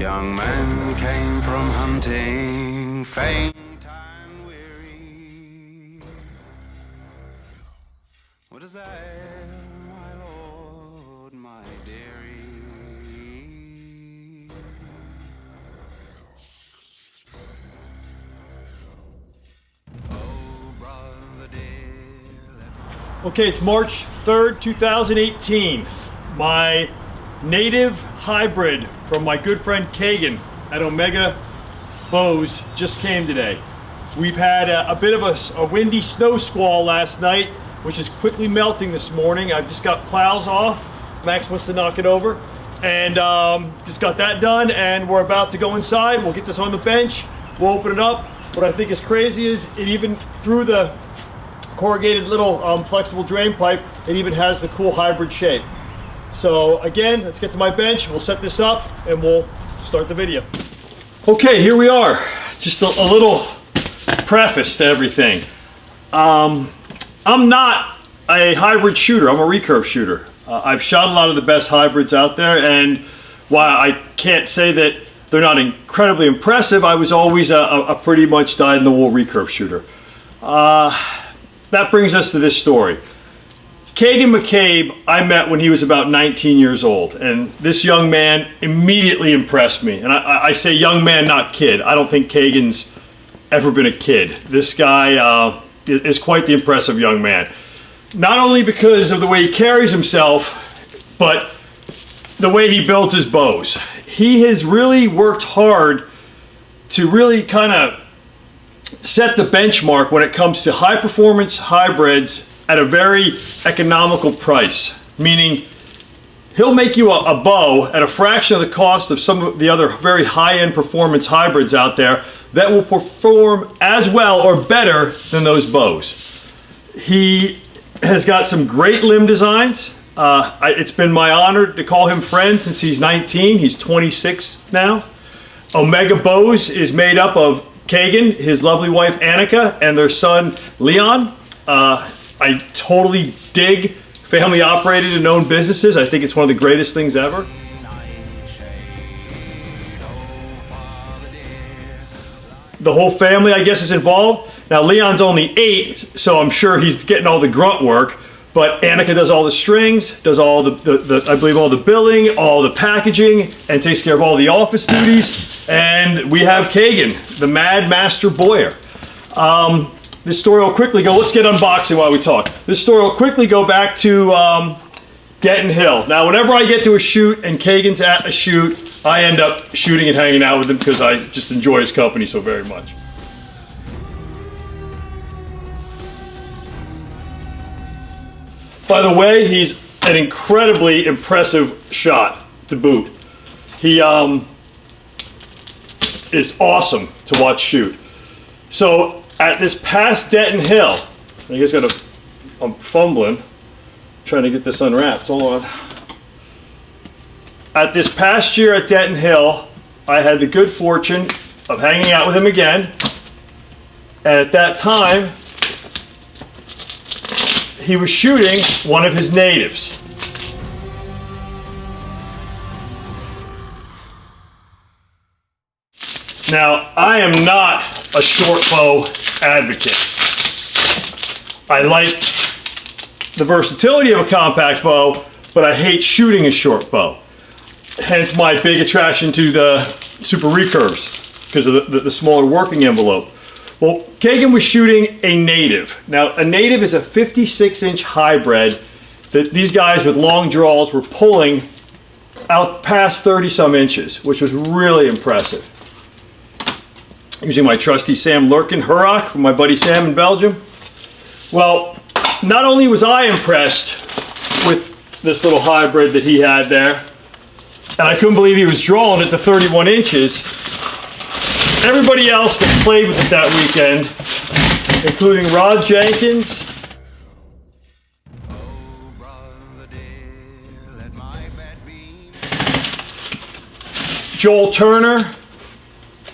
young man came from hunting, faint and weary. What is that, my lord, my dearie? Oh, brother dear. Okay, it's March 3rd, 2018. My native hybrid from my good friend KEGAN at Omega Bows just came today. We've had a bit of a windy snow squall last night, which is quickly melting this morning. I've just got plows off. Max wants to knock it over. And just got that done, and we're about to go inside. We'll get this on the bench. We'll open it up. What I think is crazy is it even, through the corrugated little flexible drain pipe, it even has the cool hybrid shape. So again, let's get to my bench. We'll set this up and we'll start the video. Okay, here we are. Just a little preface to everything. I'm not a hybrid shooter. I'm a recurve shooter. I've shot a lot of the best hybrids out there, and while I can't say that they're not incredibly impressive, I was always a pretty much dyed-in-the-wool recurve shooter. That brings us to this story. KEGAN McCabe I met when he was about 19 years old, and this young man immediately impressed me. And I say young man, not kid. I don't think KEGAN's ever been a kid. This guy is quite the impressive young man. Not only because of the way he carries himself, but the way he builds his bows. He has really worked hard to really kind of set the benchmark when it comes to high performance hybrids at a very economical price, meaning he'll make you a bow at a fraction of the cost of some of the other very high-end performance hybrids out there that will perform as well or better than those bows. He has got some great limb designs. It's been my honor to call him friend since he's 19. He's 26 now. Omega Bows is made up of KEGAN, his lovely wife Annika, and their son Leon. I totally dig family operated and owned businesses. I think it's one of the greatest things ever. The whole family, I guess, is involved. Now Leon's only 8, so I'm sure he's getting all the grunt work, but Annika does all the strings, does all the I believe all the billing, all the packaging, and takes care of all the office duties. And we have KEGAN, the Mad Master Bowyer. This story will quickly go, let's get unboxing while we talk. This story will quickly go back to Denton Hill. Now, whenever I get to a shoot and KEGAN's at a shoot, I end up shooting and hanging out with him because I just enjoy his company so very much. By the way, he's an incredibly impressive shot to boot. He is awesome to watch shoot. So, at this past Denton Hill, I guess I'm fumbling, trying to get this unwrapped, hold on. At this past year at Denton Hill, I had the good fortune of hanging out with him again. And at that time, he was shooting one of his natives. Now, I am not a short bow advocate. I like the versatility of a compact bow, but I hate shooting a short bow. Hence my big attraction to the super recurves, because of the smaller working envelope. Well, KEGAN was shooting a native. Now, a native is a 56-inch hybrid that these guys with long draws were pulling out past 30-some inches, which was really impressive. Using my trusty Sam Lurkin Hurok from my buddy Sam in Belgium. Well, not only was I impressed with this little hybrid that he had there, and I couldn't believe he was drawing it to 31 inches, everybody else that played with it that weekend, including Rod Jenkins, Joel Turner,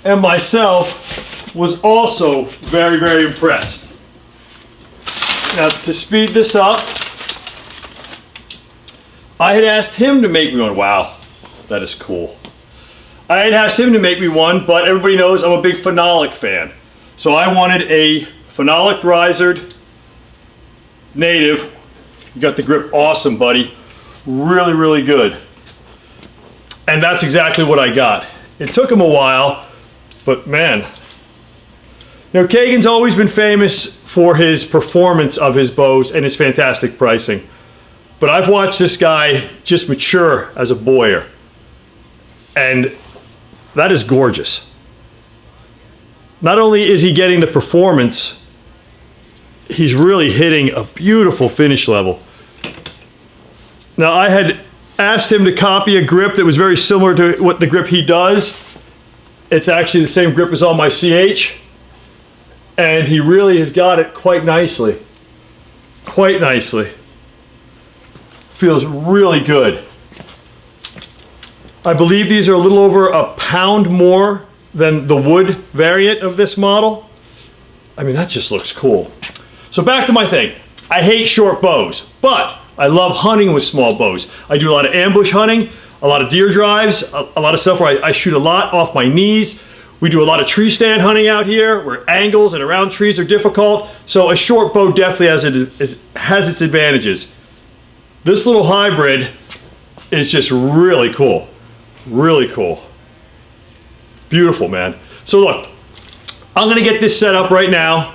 and myself, was also very, very impressed. Now, to speed this up, I had asked him to make me one. Wow, that is cool. I had asked him to make me one, but everybody knows I'm a big Phenolic fan. So I wanted a Phenolic risered native. You got the grip awesome, buddy. Really, really good. And that's exactly what I got. It took him a while, but man. You know, KEGAN's always been famous for his performance of his bows and his fantastic pricing. But I've watched this guy just mature as a Bowyer. And that is gorgeous. Not only is he getting the performance, he's really hitting a beautiful finish level. Now, I had asked him to copy a grip that was very similar to what the grip he does. It's actually the same grip as on my CH. And he really has got it quite nicely. Quite nicely. Feels really good. I believe these are a little over a pound more than the wood variant of this model. I mean, that just looks cool. So back to my thing. I hate short bows, but I love hunting with small bows. I do a lot of ambush hunting, a lot of deer drives, a lot of stuff where I shoot a lot off my knees. We do a lot of tree stand hunting out here where angles and around trees are difficult. So a short bow definitely has its advantages. This little hybrid is just really cool. Really cool. Beautiful, man. So look, I'm gonna get this set up right now.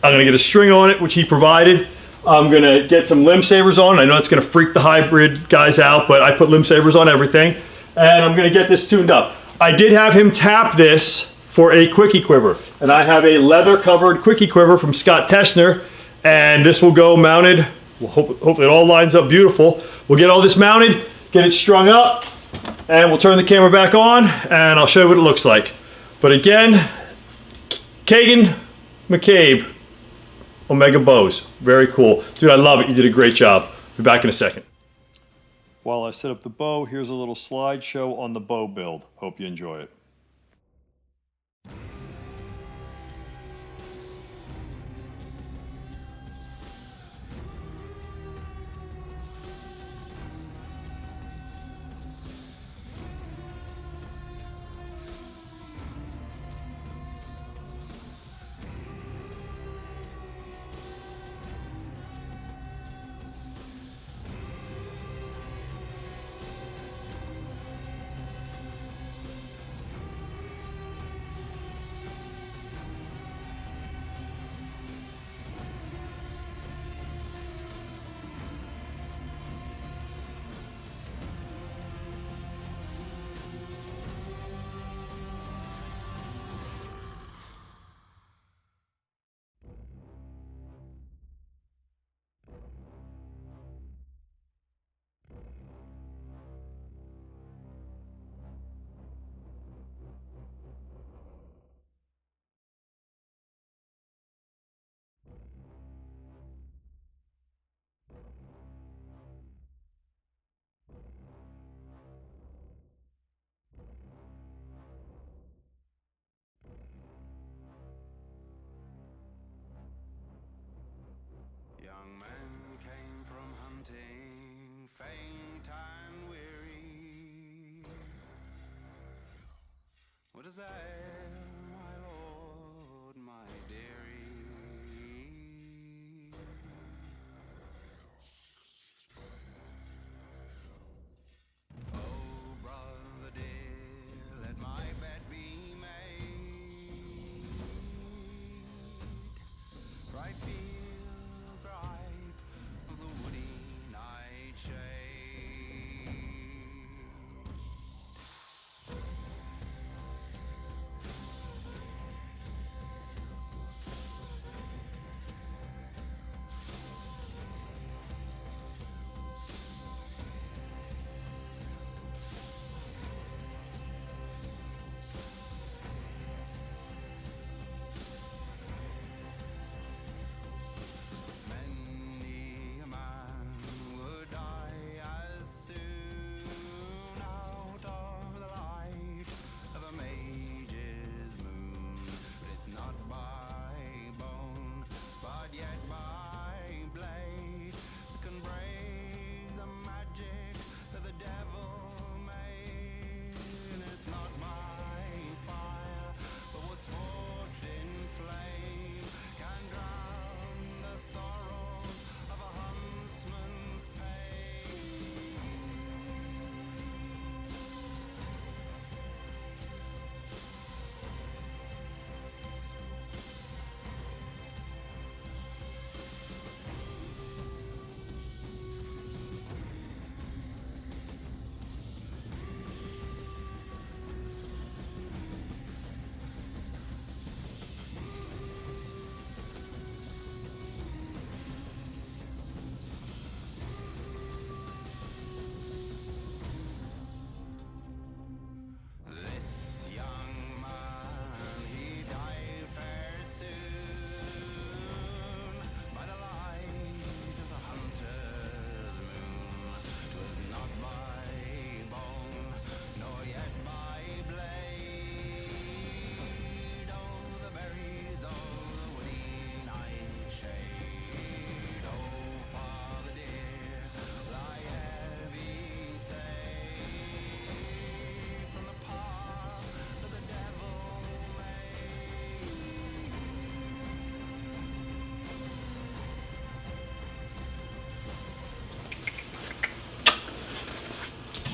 I'm gonna get a string on it, which he provided. I'm gonna get some limb savers on. I know it's gonna freak the hybrid guys out, but I put limb savers on everything. And I'm gonna get this tuned up. I did have him tap this for a quickie quiver. And I have a leather covered quickie quiver from Scott Teschner. And this will go mounted. We'll hopefully it all lines up beautiful. We'll get all this mounted, get it strung up, and we'll turn the camera back on and I'll show you what it looks like. But again, KEGAN, McCabe, Omega bows. Very cool. Dude, I love it. You did a great job. Be back in a second. While I set up the bow, here's a little slideshow on the bow build. Hope you enjoy it.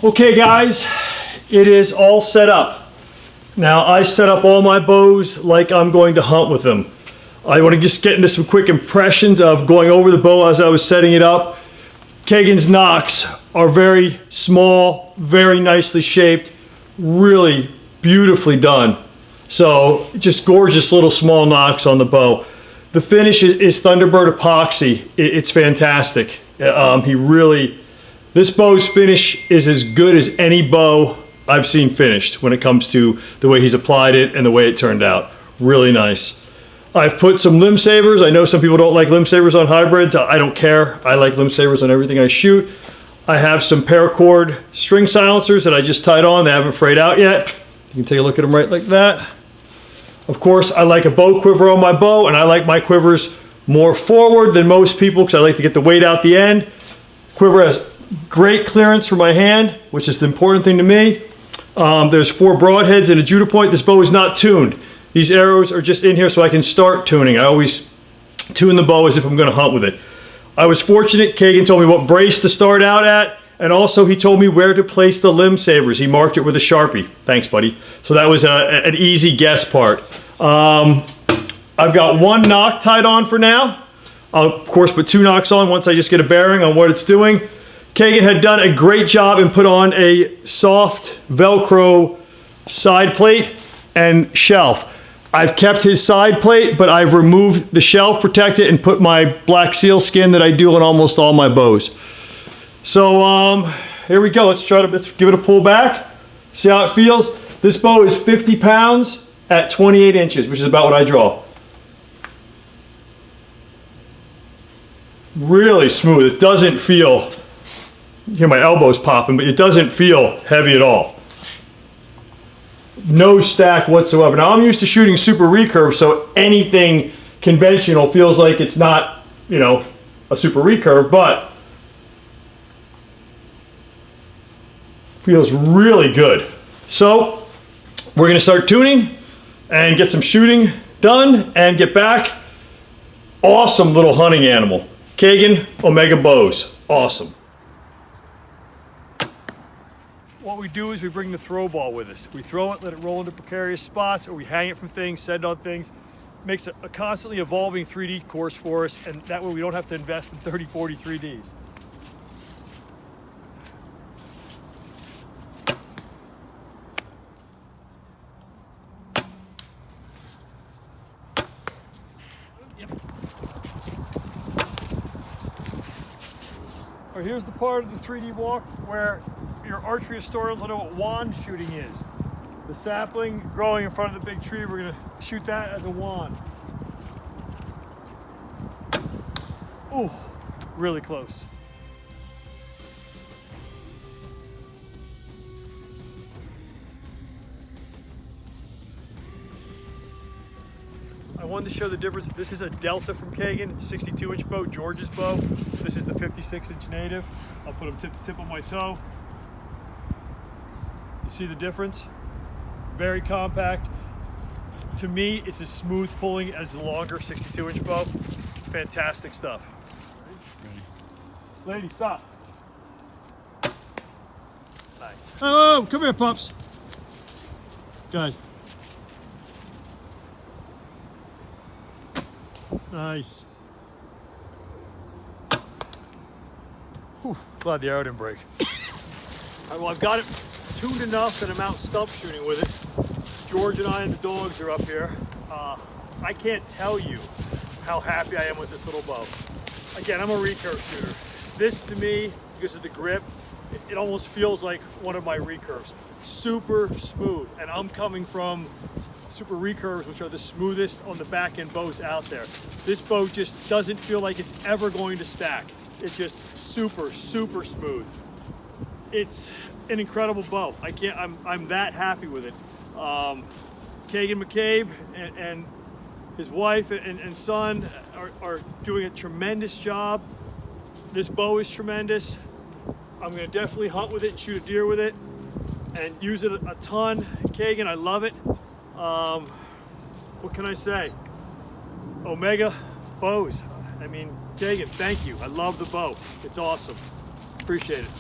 Okay guys, it is all set up. Now I set up all my bows like I'm going to hunt with them. I want to just get into some quick impressions of going over the bow as I was setting it up. KEGAN's nocks are very small, very nicely shaped, really beautifully done. So just gorgeous little small nocks on the bow. The finish is Thunderbird epoxy. It's fantastic. This bow's finish is as good as any bow I've seen finished when it comes to the way he's applied it and the way it turned out. Really nice. I've put some limb savers. I know some people don't like limb savers on hybrids. I don't care. I like limb savers on everything I shoot. I have some paracord string silencers that I just tied on. They haven't frayed out yet. You can take a look at them right like that. Of course, I like a bow quiver on my bow, and I like my quivers more forward than most people because I like to get the weight out the end. Quiver has great clearance for my hand, which is the important thing to me. There's 4 broadheads and a Judo point. This bow is not tuned. These arrows are just in here so I can start tuning. I always tune the bow as if I'm going to hunt with it. I was fortunate. KEGAN told me what brace to start out at, and also he told me where to place the limb savers. He marked it with a Sharpie. Thanks, buddy. So that was an easy guess part. I've got 1 nock tied on for now. I'll, of course, put 2 nocks on once I just get a bearing on what it's doing. KEGAN had done a great job and put on a soft Velcro side plate and shelf. I've kept his side plate, but I've removed the shelf, protected, and put my black seal skin that I do on almost all my bows. So here we go. Let's give it a pull back, see how it feels. This bow is 50 pounds at 28 inches, which is about what I draw. Really smooth. It doesn't feel, you hear my elbows popping, but it doesn't feel heavy at all. No stack whatsoever. Now I'm used to shooting super recurve, so anything conventional feels like it's not, you know, a super recurve, but feels really good. So we're going to start tuning and get some shooting done and get back. Awesome little hunting animal. KEGAN Omega bows. Awesome. What we do is we bring the throw ball with us. We throw it, let it roll into precarious spots, or we hang it from things, send on things. Makes a constantly evolving 3D course for us, and that way we don't have to invest in 30, 40 3Ds. All right, here's the part of the 3D walk where your archery historians will know what wand shooting is. The sapling growing in front of the big tree, we're gonna shoot that as a wand. Ooh, really close. I wanted to show the difference. This is a Delta from KEGAN, 62-inch bow, George's bow. This is the 56-inch native. I'll put them tip to tip on my toe. You see the difference? Very compact. To me, it's as smooth pulling as the longer 62-inch bow. Fantastic stuff. Ready? Lady, stop. Nice. Oh, come here, pups. Good. Nice. Whew, glad the arrow didn't break. All right, well, I've got it tuned enough that I'm out stump shooting with it. George and I and the dogs are up here. I can't tell you how happy I am with this little bow. Again, I'm a recurve shooter. This to me, because of the grip, it almost feels like one of my recurves. Super smooth, and I'm coming from super recurves, which are the smoothest on the back end bows out there. This bow just doesn't feel like it's ever going to stack. It's just super, super smooth. It's an incredible bow. I'm that happy with it. KEGAN McCabe and his wife and son are doing a tremendous job. This bow is tremendous. I'm gonna definitely hunt with it and shoot a deer with it and use it a ton. KEGAN, I love it. What can I say? Omega bows. I mean, KEGAN, thank you. I love the bow. It's awesome. Appreciate it.